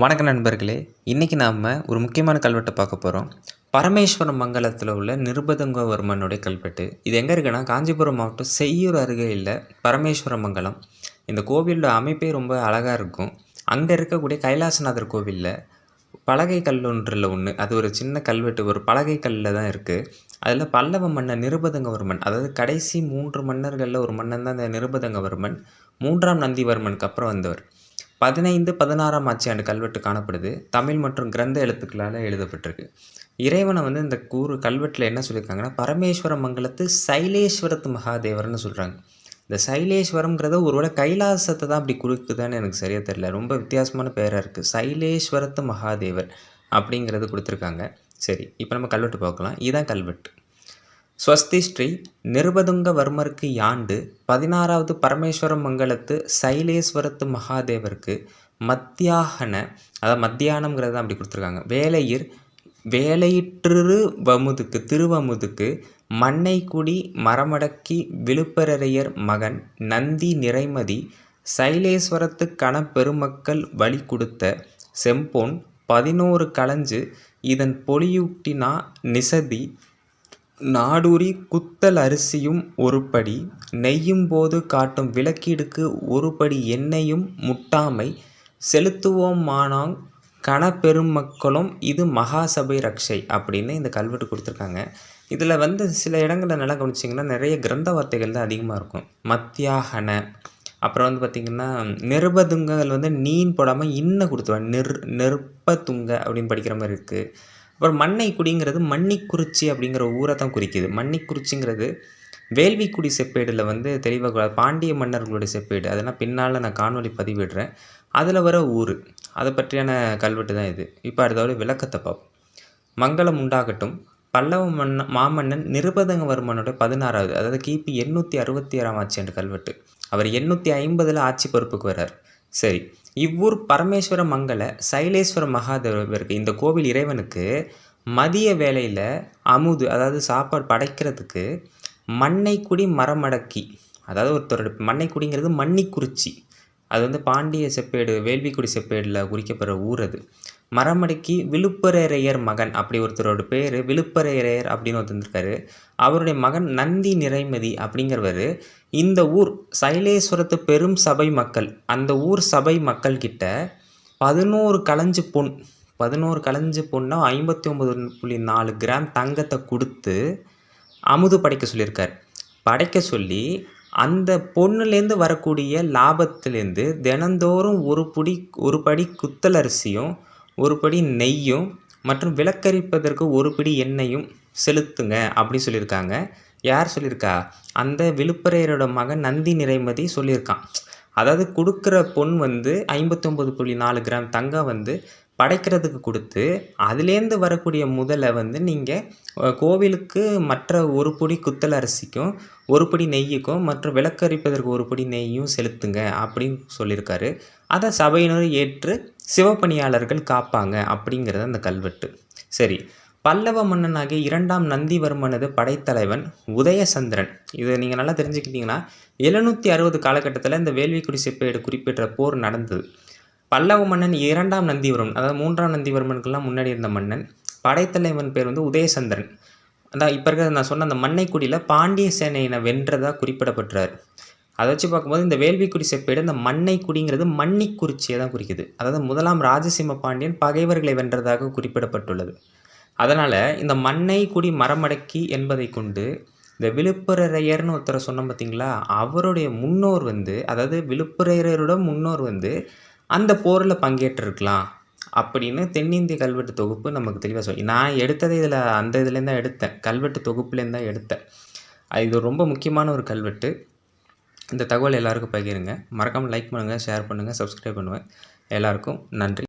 வணக்க நண்பர்களே, இன்றைக்கி நாம் ஒரு முக்கியமான கல்வெட்டை பார்க்க போகிறோம். பரமேஸ்வரம் மங்கலத்தில் உள்ள நிருபதுங்கவர்மனுடைய கல்வெட்டு. இது எங்கே இருக்குன்னா, காஞ்சிபுரம் மாவட்டம் செய்யூர் அருகில் பரமேஸ்வரம் மங்கலம். இந்த கோவிலோட அமைப்பே ரொம்ப அழகாக இருக்கும். அங்கே இருக்கக்கூடிய கைலாசநாதர் கோவிலில் பலகை கல் ஒன்றில் ஒன்று, அது ஒரு சின்ன கல்வெட்டு, ஒரு பலகை கல்லில் தான் இருக்குது. அதில் பல்லவ மன்னன் நிருபதுங்கவர்மன், அதாவது கடைசி 3 மன்னர்களில் ஒரு மன்னன் தான் இந்த நிருபதுங்கவர்மன். 3ஆம் நந்திவர்மனுக்கு அப்புறம் வந்தவர். 15, 16ஆம் ஆட்சியாண்டு கல்வெட்டு காணப்படுது. தமிழ் மற்றும் கிரந்த எழுத்துக்களால் எழுதப்பட்டிருக்கு. இறைவனை இந்த கல்வெட்டில் என்ன சொல்லியிருக்காங்கன்னா, பரமேஸ்வர மங்கலத்து சைலேஸ்வரத்து மகாதேவர்னு சொல்கிறாங்க. இந்த சைலேஸ்வரம்ங்கிறத ஒருவேளை கைலாசத்தை தான் அப்படி கொடுக்குதான்னு எனக்கு சரியாக தெரியல. ரொம்ப வித்தியாசமான பேராக இருக்குது. சைலேஸ்வரத்து மகாதேவர் அப்படிங்கிறது கொடுத்துருக்காங்க. சரி, இப்போ நம்ம கல்வெட்டு பார்க்கலாம். இதுதான் கல்வெட்டு. ஸ்வஸ்தி ஸ்ரீ நிருபதுங்கவர்மருக்கு யாண்டு 16வது பரமேஸ்வரம் மங்கலத்து சைலேஸ்வரத்து மகாதேவருக்கு மத்தியாகன, அதாவது மத்தியானம்ங்கிறத அப்படி கொடுத்துருக்காங்க. வேலையிற்று வமுதுக்கு திருவமுதுக்கு மன்னைக்குடி மரமடக்கி விழுப்பரையர் மகன் நந்தி நிறைமதி சைலேஸ்வரத்து கணப்பெருமக்கள் வழி கொடுத்த செம்பொன் 11 களஞ்சு இதன் பொலியூட்டினா நிசதி நாடூரி குத்தல் அரிசியும் ஒருபடி நெய்யும்போது காட்டும் விளக்கீடுக்கு ஒருபடி எண்ணெயும் முட்டாமை செலுத்துவோமானாங் கணப்பெருமக்களும் இது மகாசபை ரக்ஷை அப்படின்னு இந்த கல்வெட்டு கொடுத்துருக்காங்க. இதில் சில இடங்களில் நல்லா கவனிச்சிங்கன்னா நிறைய கிரந்த வார்த்தைகள் தான் அதிகமாக இருக்கும். மத்தியாகன, அப்புறம் பார்த்திங்கன்னா நிருபதுங்கல் நீன் போடாமல் இன்ன கொடுத்துருவாங்க. நெருப்பதுங்க அப்படின்னு படிக்கிற மாதிரி இருக்குது. அப்புறம் மன்னைக்குடிங்கிறது மன்னிக்குறிச்சி அப்படிங்கிற ஊரை தான் குறிக்குது. மன்னிக்குறிச்சிங்கிறது வேள்விக்குடி செப்பேடில் தெளிவாக பாண்டிய மன்னர்களுடைய செப்பேடு, அதெல்லாம் பின்னால் நான் காணொலி பதிவிடுறேன். அதில் வர ஊர், அதை பற்றியான கல்வெட்டு தான் இது. இப்போ அடுத்தவரை விளக்கத்தை பார்ப்போம். மங்களம் உண்டாகட்டும். பல்லவ மாமன்னன் நிருபதுங்கவர்மனோட 16வது, அதாவது கிபி 866ஆம் ஆட்சியாண்டு கல்வெட்டு. அவர் 850 ஆட்சி பொறுப்புக்கு வர்றார். சரி, இவ்வூர் பரமேஸ்வர மங்கல சைலேஸ்வர மகாதேவருக்கு, இந்த கோவில் இறைவனுக்கு மதிய வேளையில் அமுது, அதாவது சாப்பாடு படைக்கிறதுக்கு மன்னைக்குடி மரமடக்கி, அதாவது ஒருத்தரோட மன்னைக்குடிங்கிறது மன்னிக்குறிச்சி, அது பாண்டிய செப்பேடு வேள்விக்குடி செப்பேடில் குறிக்கப்படுற ஊர். அது மரமடக்கி விழுப்பரையர் மகன், அப்படி ஒருத்தரோட பேர் விழுப்பரையர் அப்படின்னு ஒருத்தருக்காரு. அவருடைய மகன் நந்தி நிறைமதி அப்படிங்கிறவர் இந்த ஊர் சைலேஸ்வரத்து பெரும் சபை மக்கள், அந்த ஊர் சபை மக்கள்கிட்ட 11 களஞ்சு பொன், 11 களஞ்சு பொன்னா 59.4 கிராம் தங்கத்தை கொடுத்து அமுது படைக்க சொல்லியிருக்கார். படைக்க சொல்லி அந்த பொண்ணுலேருந்து வரக்கூடிய லாபத்துலேருந்து தினந்தோறும் ஒரு படி குத்தல் அரிசியும் ஒரு படி நெய்யும் மற்றும் விளக்கரிப்பதற்கு ஒரு பிடி எண்ணெயும் செலுத்துங்க அப்படி சொல்லியிருக்காங்க. யார் சொல்லியிருக்கா? அந்த விழுப்பரையரோட மகன் நந்தி நிறைமதி சொல்லியிருக்கான். அதாவது கொடுக்குற பொன் 59.4 கிராம் தங்கம் படைக்கிறதுக்கு கொடுத்து அதுலேருந்து வரக்கூடிய முதலை நீங்கள் கோவிலுக்கு மற்ற ஒரு பிடி குத்தல் அரிசிக்கும் ஒரு பிடி நெய்யுக்கும் மற்றும் விளக்கரிப்பதற்கு ஒரு பிடி நெய்யும் செலுத்துங்க அப்படின்னு சொல்லியிருக்காரு. அதை சபையினர் ஏற்று சிவப்பணியாளர்கள் காப்பாங்க அப்படிங்கிறது அந்த கல்வெட்டு. சரி, பல்லவ மன்னனாகிய 2ஆம் நந்திவர்மனது படைத்தலைவன் உதயசந்திரன், இதை நீங்கள் நல்லா தெரிஞ்சுக்கிட்டிங்கன்னா 760 காலகட்டத்தில் இந்த வேள்விக்குடி செப்பேடு குறிப்பிட்ட போர் நடந்தது. பல்லவ மன்னன் 2ஆம் நந்திவர்மன், அதாவது 3ஆம் நந்திவர்மனுக்கெல்லாம் முன்னாடி இருந்த மன்னன், படைத்தலைவன் பேர் உதயசந்திரன். அதான் இப்போ இருக்கிற நான் சொன்ன அந்த மன்னைக்குடியில் பாண்டிய சேனையினை வென்றதாக குறிப்பிடப்பட்டார். அதை வச்சு பார்க்கும்போது இந்த வேள்விக்குடி செப்பேடு இந்த மன்னைக்குடிங்கிறது மன்னிக்குறிச்சியை தான் குறிக்குது. அதாவது 1ஆம் ராஜசிம்ம பாண்டியன் பகைவர்களை வென்றதாக குறிப்பிடப்பட்டுள்ளது. அதனால் இந்த மன்னைக்குடி மரமடக்கி என்பதை கொண்டு இந்த விழுப்பரையர்னு ஒருத்தரை சொன்னோம் பார்த்தீங்களா, அவருடைய முன்னோர் அதாவது விழுப்பரையரோட முன்னோர் அந்த போரில் பங்கேற்றிருக்கலாம் அப்படின்னு தென்னிந்திய கல்வெட்டு தொகுப்பு நமக்கு தெளிவாக சொல்லி, நான் எடுத்ததை இதுலேருந்து தான் எடுத்தேன், கல்வெட்டு தொகுப்புலேருந்து தான் எடுத்தேன். இது ரொம்ப முக்கியமான ஒரு கல்வெட்டு. இந்த தகவல் எல்லாருக்கும் பகிருங்க. மறக்காமல் லைக் பண்ணுங்கள், ஷேர் பண்ணுங்கள், சப்ஸ்கிரைப் பண்ணுவேன். எல்லாருக்கும் நன்றி.